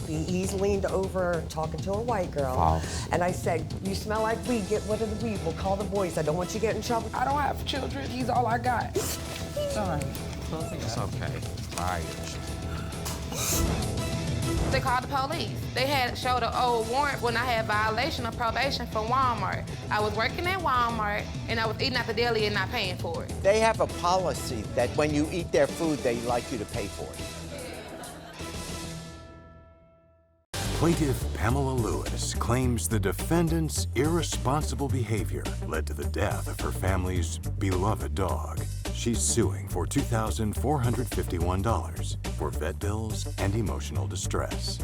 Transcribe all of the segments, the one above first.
feet. He's leaned over talking to a white girl. False. And I said, you smell like weed, get rid of the weed. We'll call the boys. I don't want you to get in trouble. I don't have children. He's all I got. Sorry. It's okay. Fire. They called the police. They had showed an old warrant when I had violation of probation from Walmart. I was working at Walmart, and I was eating at the deli and not paying for it. They have a policy that when you eat their food, they like you to pay for it. Plaintiff Pamela Lewis claims the defendant's irresponsible behavior led to the death of her family's beloved dog. She's suing for $2,451 for vet bills and emotional distress.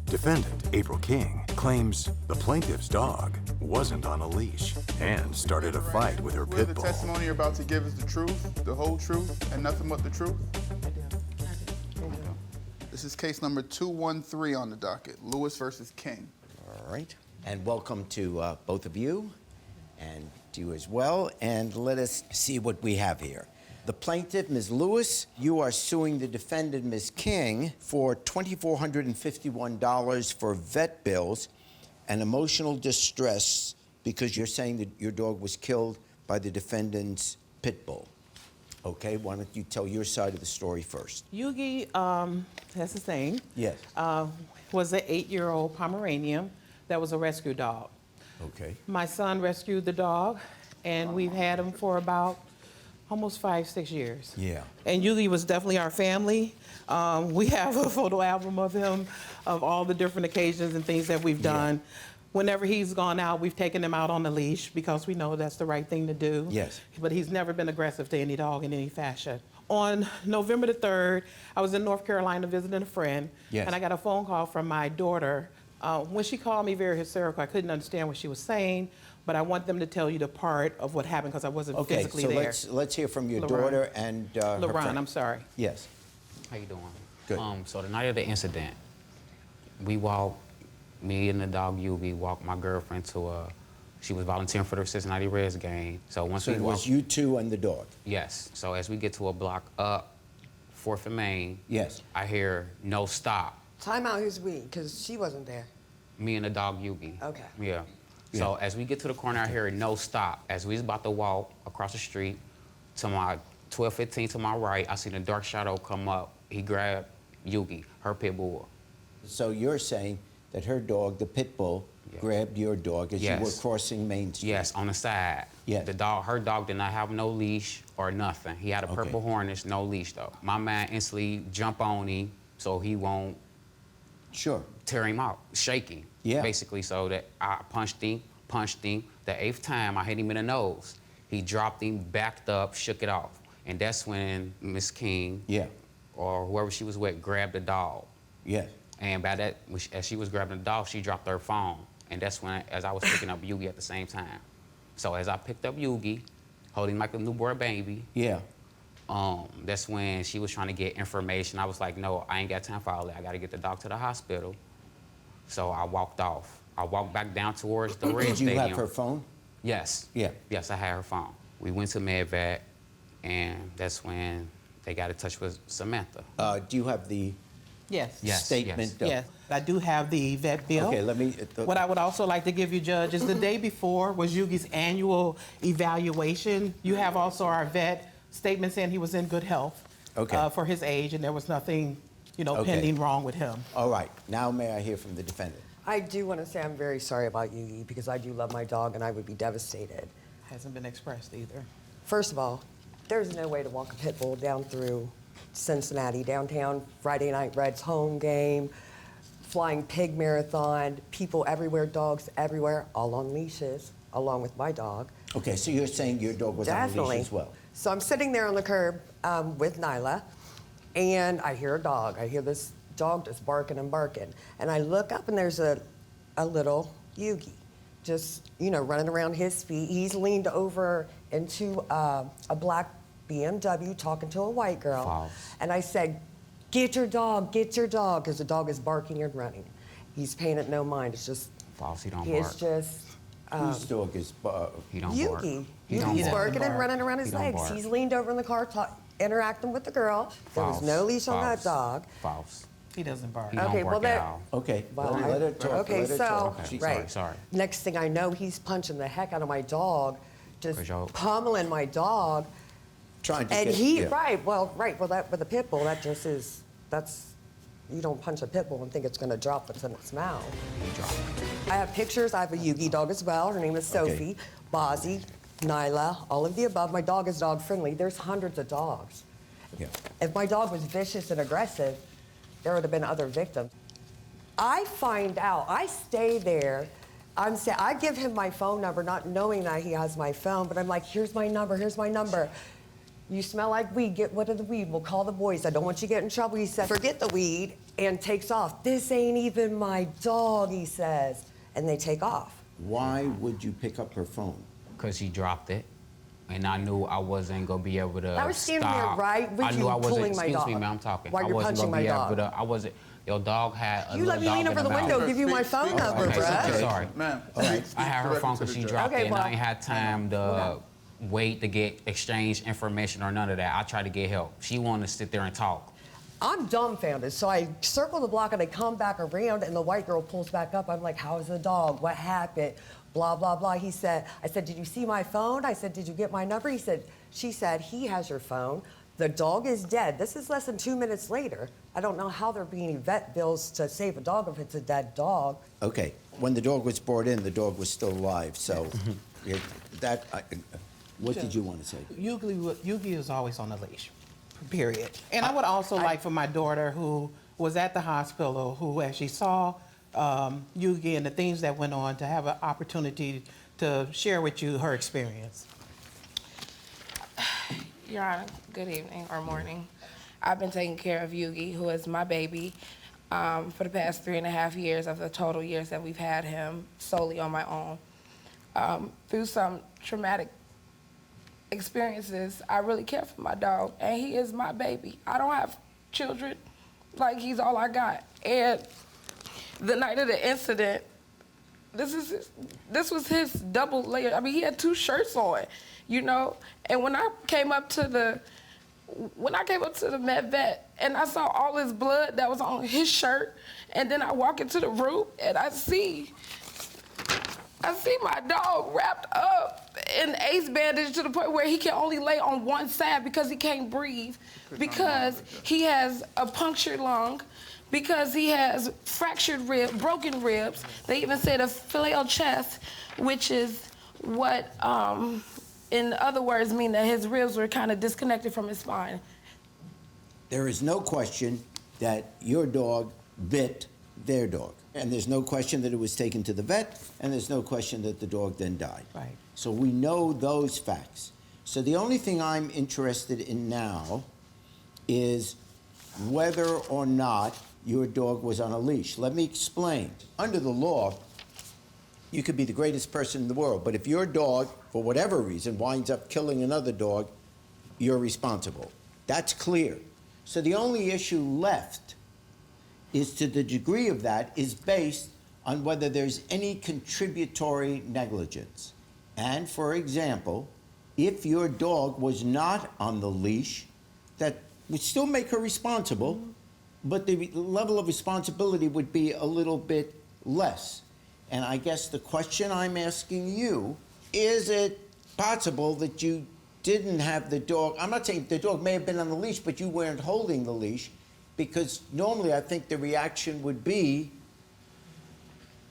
Defendant April King claims the plaintiff's dog wasn't on a leash and started a fight with her pit bull. The testimony you're about to give is the truth, the whole truth, and nothing but the truth? This is case number 213 on the docket, Lewis versus King. All right. And welcome to both of you, and to you as well. And let us see what we have here. The plaintiff, Ms. Lewis, you are suing the defendant, Ms. King, for $2,451 for vet bills and emotional distress because you're saying that your dog was killed by the defendant's pit bull. Okay, why don't you tell your side of the story first? Yugi, that's his name. Yes. Was an 8-year-old Pomeranian that was a rescue dog. Okay. My son rescued the dog, and we've had him for about almost 5-6 years. Yeah. And Yugi was definitely our family. We have a photo album of him, of all the different occasions and things that we've done. Yeah. Whenever he's gone out, we've taken him out on the leash because we know that's the right thing to do. Yes. But he's never been aggressive to any dog in any fashion. On November the 3rd, I was in North Carolina visiting a friend, yes, and I got a phone call from my daughter. When she called me very hysterical, I couldn't understand what she was saying, but I want them to tell you the part of what happened because I wasn't physically there. Okay, so let's hear from your daughter and her friend. I'm sorry. Yes. How you doing? Good. So the night of the incident, me and the dog Yubi walked my girlfriend to she was volunteering for the Cincinnati Reds game. So once so we it walked, was you two and the dog? Yes. So as we get to a block up, 4th and Main, yes, I hear no stop. Time out, who's we? Because she wasn't there. Me and the dog Yugi. Okay. Yeah. So as we get to the corner, I hear no stop. As we was about to walk across the street to my 1215 to my right, I seen a dark shadow come up. He grabbed Yugi, her pit bull. So you're saying that her dog, the pit bull, yes, grabbed your dog as yes, you were crossing Main Street? Yes, on the side. Yes. Her dog did not have no leash or nothing. He had a purple harness, no leash though. My man instantly jump on him so he won't tear him out, shaking, basically, so that I punched him. The 8th time, I hit him in the nose. He dropped him, backed up, shook it off. And that's when Miss King, or whoever she was with, grabbed the dog. Yes. And by that, as she was grabbing the dog, she dropped her phone. And that's when, as I was picking up Yugi at the same time. So as I picked up Yugi, holding like a newborn baby, that's when she was trying to get information. I was like, no, I ain't got time for all that. I got to get the dog to the hospital. So I walked off. I walked back down towards the Red Stadium. Did you have her phone? Yes. Yeah. Yes, I had her phone. We went to MedVet, and that's when they got in touch with Samantha. Do you have the statement? Yes, I do have the vet bill. Okay, let me... What I would also like to give you, Judge, is the day before was Yugi's annual evaluation. You have also our vet statement saying he was in good health for his age, and there was nothing, pending wrong with him. All right. Now may I hear from the defendant? I do want to say I'm very sorry about Yugi because I do love my dog and I would be devastated. Hasn't been expressed either. First of all, there's no way to walk a pit bull down through Cincinnati, downtown, Friday night Reds home game, flying pig marathon, people everywhere, dogs everywhere, all on leashes, along with my dog. Okay, so you're saying your dog was on a leash as well? So I'm sitting there on the curb with Nyla, and I hear a dog. I hear this dog just barking and barking. And I look up, and there's a little Yugi, just, running around his feet. He's leaned over into a black BMW talking to a white girl. False. And I said, get your dog, because the dog is barking and running. He's paying it no mind. It's just... False, he don't bark. bark. It's just... Whose dog is... he don't Yugi. bark. Yugi's barking and running around his He don't legs. bark. He's leaned over in the car interacting with the girl. There was no leash on that dog. False. He doesn't bark. He don't Okay, bark well, at that- all. Okay, Well, let her talk. Okay, let her so, talk. Okay, right. sorry. Next thing I know, he's punching the heck out of my dog, just 'Cause y'all- pummeling my dog. Trying to And get, he, yeah. right, well, that with a pit bull, that just is, you don't punch a pit bull and think it's gonna drop what's in its mouth. He dropped it. I have pictures. I have a Yugi dog as well. Her name is Okay. Sophie, Bozzy, Nyla, all of the above. My dog is dog friendly. There's hundreds of dogs. Yeah. If my dog was vicious and aggressive, there would have been other victims. I find out, I stay there. I give him my phone number, not knowing that he has my phone, but I'm like, here's my number, here's my number. You smell like weed, get rid of the weed. We'll call the boys. I don't want you to get in trouble. He said, forget the weed, and takes off. This ain't even my dog, he says. And they take off. Why would you pick up her phone? Because he dropped it. And I knew I wasn't going to be able to I was standing there stop. right with I knew you I wasn't, pulling my excuse me, dog ma'am, I'm talking. while I you're wasn't punching gonna be my able dog. to, I wasn't, your dog had a You let little me lean dog over in the window, mouth. give you my phone number, Okay, bruh. sorry. Ma'am, All right. I had her phone because she dropped Okay, it, and well- I ain't had time to wait to get exchange information or none of that. I tried to get help. She wanted to sit there and talk. I'm dumbfounded. So I circle the block and I come back around and the white girl pulls back up. I'm like, how's the dog? What happened? Blah, blah, blah. I said, did you see my phone? I said, did you get my number? She said, he has your phone. The dog is dead. This is less than 2 minutes later. I don't know how there are being vet bills to save a dog if it's a dead dog. Okay, when the dog was brought in, the dog was still alive, so what did you want to say? Yugi is always on a leash, period. And I would also like for my daughter, who was at the hospital, who, as she saw Yugi and the things that went on, to have an opportunity to share with you her experience. Your Honor, good evening or morning. I've been taking care of Yugi, who is my baby, for the past 3.5 years of the total years that we've had him solely on my own. Through some traumatic experiences, I really care for my dog, and he is my baby. I don't have children, like he's all I got. And the night of the incident, this was his double layer. I mean, he had 2 shirts on, you know. And when I came up to the med vet and I saw all his blood that was on his shirt, and then I walk into the room and I see my dog wrapped up in ACE bandage to the point where he can only lay on one side because he can't breathe, because he has a punctured lung, because he has fractured broken ribs. They even said a flail chest, which is what, in other words, mean that his ribs were kind of disconnected from his spine. There is no question that your dog bit their dog. And there's no question that it was taken to the vet, and there's no question that the dog then died. Right. So we know those facts. So the only thing I'm interested in now is whether or not your dog was on a leash. Let me explain. Under the law, you could be the greatest person in the world, but if your dog, for whatever reason, winds up killing another dog, you're responsible. That's clear. So the only issue left is to the degree of that is based on whether there's any contributory negligence. And for example, if your dog was not on the leash, that would still make her responsible, but the level of responsibility would be a little bit less. And I guess the question I'm asking you, is it possible that you didn't have the dog? I'm not saying the dog may have been on the leash, but you weren't holding the leash, because normally I think the reaction would be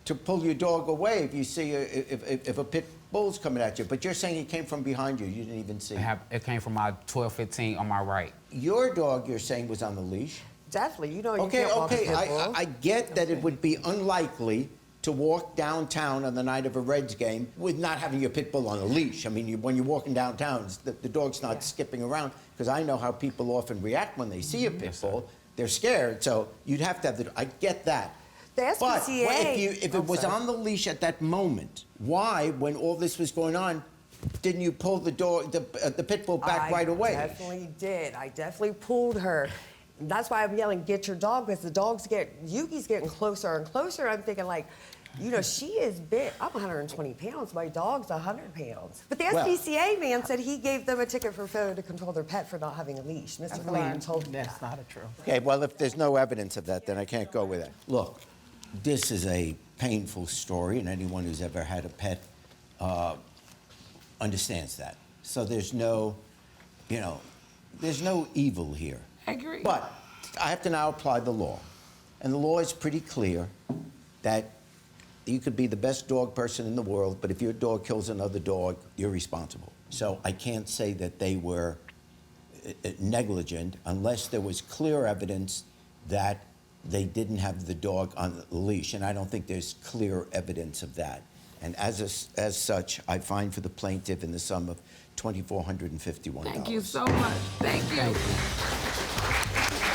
to pull your dog away if you see if a pit bull's coming at you. But you're saying it came from behind you. You didn't even see it. It came from my 12-15 on my right. Your dog, you're saying, was on the leash. Definitely, you know you Okay, can't walk a okay. pit bull. I get that it would be unlikely to walk downtown on the night of a Reds game with not having your pit bull on a leash. I mean, when you're walking downtown, the dog's not skipping around, because I know how people often react when they see a pit bull. They're scared, so you'd have to have I get that. The But SPCA. if it was on the leash at that moment, why, when all this was going on, didn't you pull the dog, the pit bull back right away? I definitely did. I definitely pulled her. That's why I'm yelling, get your dog, because the Yugi's getting closer and closer. I'm thinking, like, You know, she is big. I'm 120 pounds. My dog's 100 pounds. But the SPCA man said he gave them a ticket for failure to control their pet for not having a leash. Mr. Clayton told me That's not true. Okay, well, if there's no evidence of that, then I can't go with it. Look, this is a painful story, and anyone who's ever had a pet understands that. So there's no, there's no evil here. I agree. But I have to now apply the law. And the law is pretty clear that you could be the best dog person in the world, but if your dog kills another dog, you're responsible. So I can't say that they were negligent unless there was clear evidence that they didn't have the dog on the leash, and I don't think there's clear evidence of that. And as such, I fine for the plaintiff in the sum of $2,451. Thank you so much. Thank you.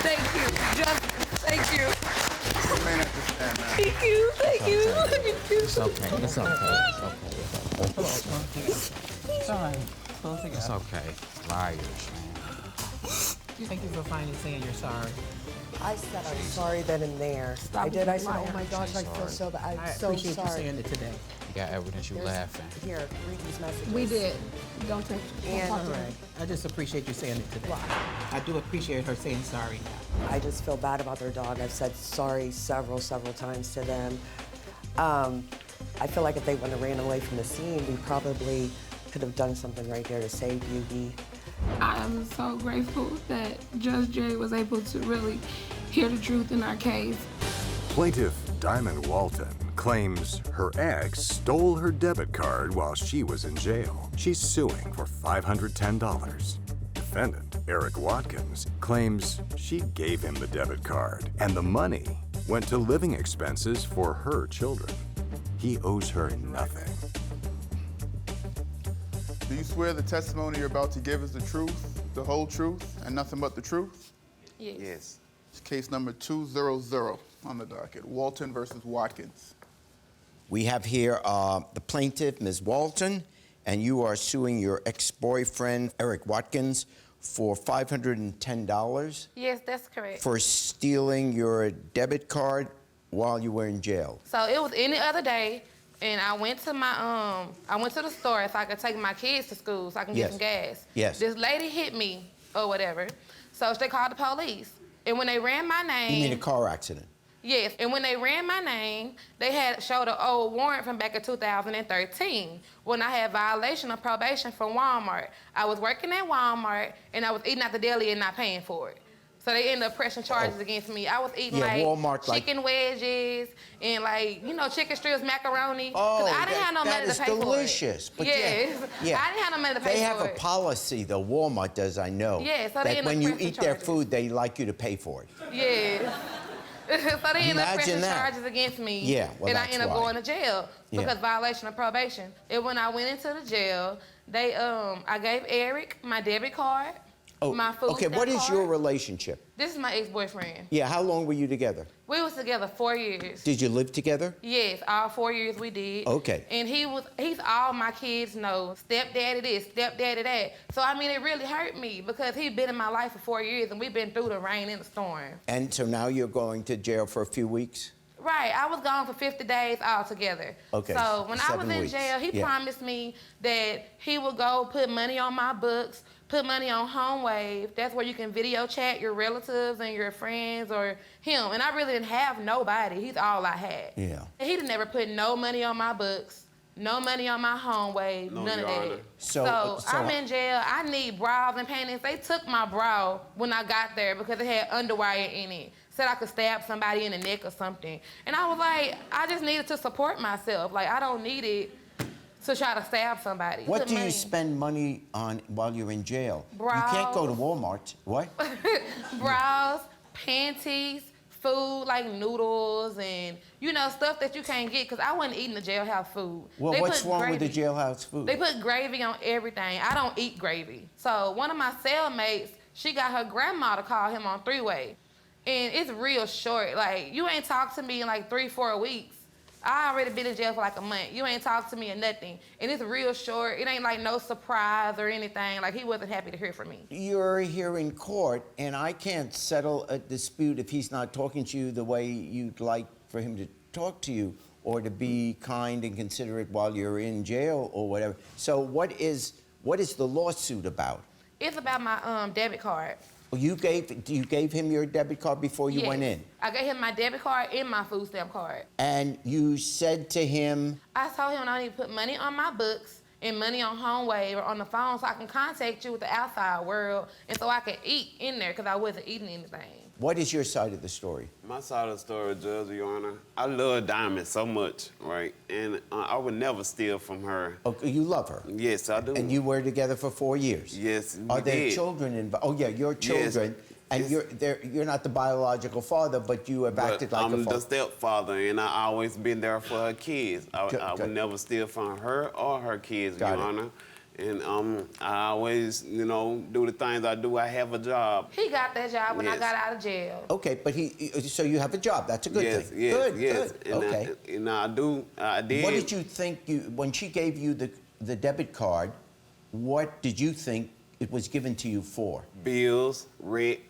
Thank you. Just thank you. You may have to stand now. Thank you. Thank you. It's okay. It's okay. It's all right. Close it It's up. okay. Liars, man. Thank you for finally saying you're sorry. I said I'm sorry then and there. I did. I said, oh my gosh, I feel so bad. I I'm so appreciate you sorry. saying it today. You got evidence you laughing. Here, read these messages. We did. Don't take. And All right. I just appreciate you saying it today. I do appreciate her saying sorry now. I just feel bad about their dog. I've said sorry several times to them. I feel like if they wouldn't have ran away from the scene, we probably could have done something right there to save Yugi. I am so grateful that Judge Jay was able to really hear the truth in our case. Plaintiff Diamond Walton claims her ex stole her debit card while she was in jail. She's suing for $510. Defendant Eric Watkins claims she gave him the debit card, and the money went to living expenses for her children. He owes her nothing. Do you swear the testimony you're about to give is the truth, the whole truth, and nothing but the truth? Yes. It's case number 200 on the docket, Walton versus Watkins. We have here the plaintiff, Ms. Walton, and you are suing your ex-boyfriend, Eric Watkins, for $510 Yes, that's correct. for stealing your debit card while you were in jail. So it was any other day, and I went to my I went to the store so I could take my kids to school so I can get some gas. Yes. This lady hit me or whatever, so they called the police. And when they ran my name, You mean a car accident? yes, and when they ran my name, they had showed an old warrant from back in 2013 when I had violation of probation from Walmart. I was working at Walmart and I was eating at the deli and not paying for it. So they ended up pressing charges against me. I was eating Walmart, chicken wedges and chicken strips, macaroni. Oh, 'cause I didn't have no money to pay delicious. for But it. Yes. yeah. I didn't have no money to pay They for have a it. policy, though, Walmart does, I know, Yeah, so they that end up when you pressing eat their charges. food, they like you to pay for it. Yes. So they ended up Imagine pressing that. charges against me. Yeah, well, and I that's ended up why. going to jail because violation of probation. And when I went into the jail, they I gave Eric my debit card, my food Okay, stamp what is card. your relationship? This is my ex-boyfriend. Yeah, how long were you together? We was together 4 years. Did you live together? Yes, all 4 years we did. Okay. And he's all my kids know. Stepdaddy this, stepdaddy that. So I mean, it really hurt me because he'd been in my life for 4 years and we've been through the rain and the storm. And so now you're going to jail for a few weeks? Right, I was gone for 50 days altogether. Okay, So when I 7 was in weeks. jail, he Yeah. promised me that he would go put money on my books, put money on HomeWave. That's where you can video chat your relatives and your friends or him. And I really didn't have nobody. He's all I had. Yeah. And he didn't never put no money on my books, no money on my HomeWave, none of that. So I'm in jail. I need bras and panties. They took my bra when I got there because it had underwire in it. Said I could stab somebody in the neck or something. And I was like, I just needed to support myself. Like, I don't need it to try to stab somebody. What Put do you money. spend money on while you're in jail? Bras. You can't go to Walmart. What? Bras, panties, food like noodles and, stuff that you can't get because I wasn't eating the jailhouse food. Well, They what's put wrong with the gravy. jailhouse food? They put gravy on everything. I don't eat gravy. So one of my cellmates, she got her grandma to call him on three-way. And it's real short. Like, you ain't talked to me in like 3-4 weeks. I already been in jail for like a month. You ain't talked to me or nothing. And it's real short. It ain't like no surprise or anything. Like, he wasn't happy to hear from me. You're here in court, and I can't settle a dispute if he's not talking to you the way you'd like for him to talk to you or to be kind and considerate while you're in jail or whatever. So what is the lawsuit about? It's about my debit card. Well, you gave him your debit card before you went in? I gave him my debit card and my food stamp card. And you said to him? I told him I need to put money on my books and money on HomeWave or on the phone so I can contact you with the outside world and so I can eat in there because I wasn't eating anything. What is your side of the story? My side of the story, Judge, Your Honor, I love Diamond so much, right? And I would never steal from her. Okay, you love her? Yes, I do. And you were together for 4 years? Yes, we Are there did. children involved? Oh, yeah, your children. Yes. And you're not the biological father, but you have acted like a I'm father. the stepfather, and I always been there for her kids. I would never steal from her or her kids, Your Honor. And I always, you know, do the things I do. I have a job. He got that job when I got out of jail. Okay, but so you have a job. That's a good thing. Yes, Good. And Okay. I did. What did you think when she gave you the debit card? What did you think it was given to you for? Bills, rent,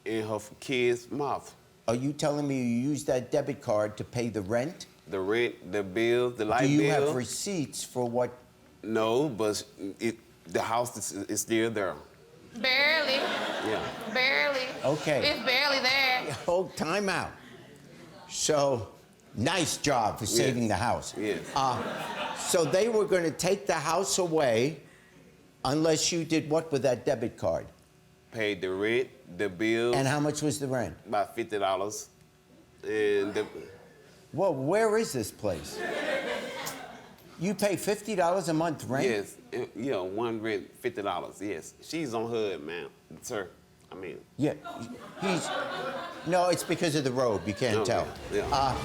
and her kids' mouth. Are you telling me you used that debit card to pay the rent? The rent, the bills, the light bill. Do you have receipts for what? No, but the house is still there. Barely. Yeah. Barely. Okay. It's barely there. Hold time out. So, nice job for saving the house. Yes. So they were going to take the house away unless you did what with that debit card? Paid the rent, the bills. And how much was the rent? About $50. And Well, where is this place? You pay $50 a month rent? Yes, yeah, one rent, $50. Yes, she's on HUD, man, sir. I mean. Yeah, no, it's because of the robe. You can't tell. Yeah.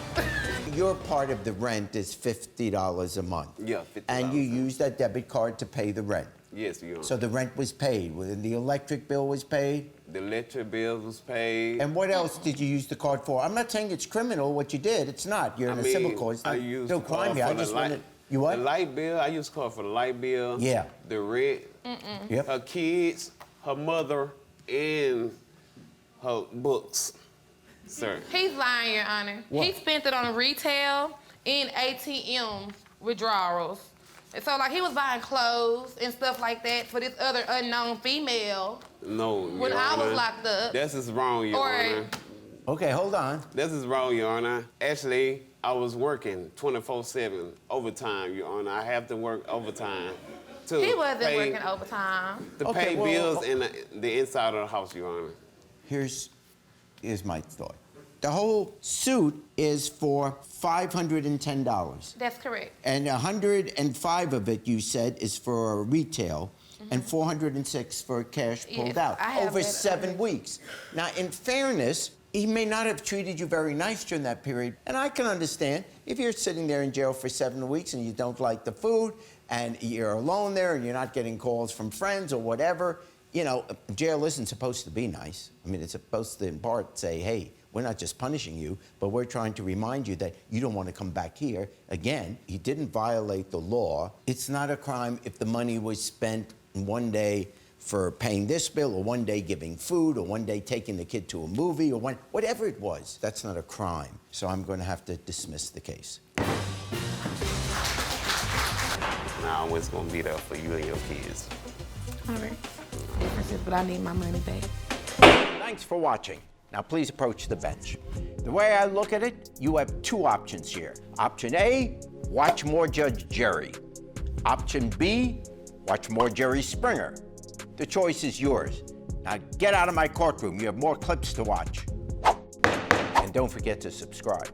Your part of the rent is $50 a month. Yeah, $50. And you use that debit card to pay the rent. Yes, Your Honor. So the rent was paid. The electric bill was paid. The electric bill was paid. And what else did you use the card for? I'm not saying it's criminal what you did. It's not. You're in a civil court. It's not, I used no the crime card here. for I the just light. wanted. You what? The light bill. I used the card for the light bill. Yeah. The rent. Yep. Her kids, her mother, and her books, sir. He's lying, Your Honor. What? He spent it on retail and ATM withdrawals. And so, like, he was buying clothes and stuff like that for this other unknown female. No, when Your I was Honor. locked up. This is wrong, Your Honor. Okay, hold on. This is wrong, Your Honor. Actually, I was working 24/7 overtime, Your Honor. I have to work overtime to He wasn't pay, working overtime. to Okay, pay well, bills in the inside of the house, Your Honor. Here's my thought. The whole suit is for $510. That's correct. And 105 of it, you said, is for retail, and 406 for cash pulled Yes, out I have over that 7 weeks. Now, in fairness, he may not have treated you very nice during that period, and I can understand if you're sitting there in jail for 7 weeks and you don't like the food, and you're alone there and you're not getting calls from friends or whatever. You know, jail isn't supposed to be nice. I mean, it's supposed to, in part, say, hey, we're not just punishing you, but we're trying to remind you that you don't want to come back here. Again, he didn't violate the law. It's not a crime if the money was spent in one day for paying this bill, or one day giving food, or one day taking the kid to a movie, or whatever it was. That's not a crime. So I'm going to have to dismiss the case. Now, I'm always going to be there for you and your kids. All right. But I need my money back. Thanks for watching. Now please approach the bench. The way I look at it, you have 2 options here. Option A, watch more Judge Jerry. Option B, watch more Jerry Springer. The choice is yours. Now get out of my courtroom. You have more clips to watch. And don't forget to subscribe.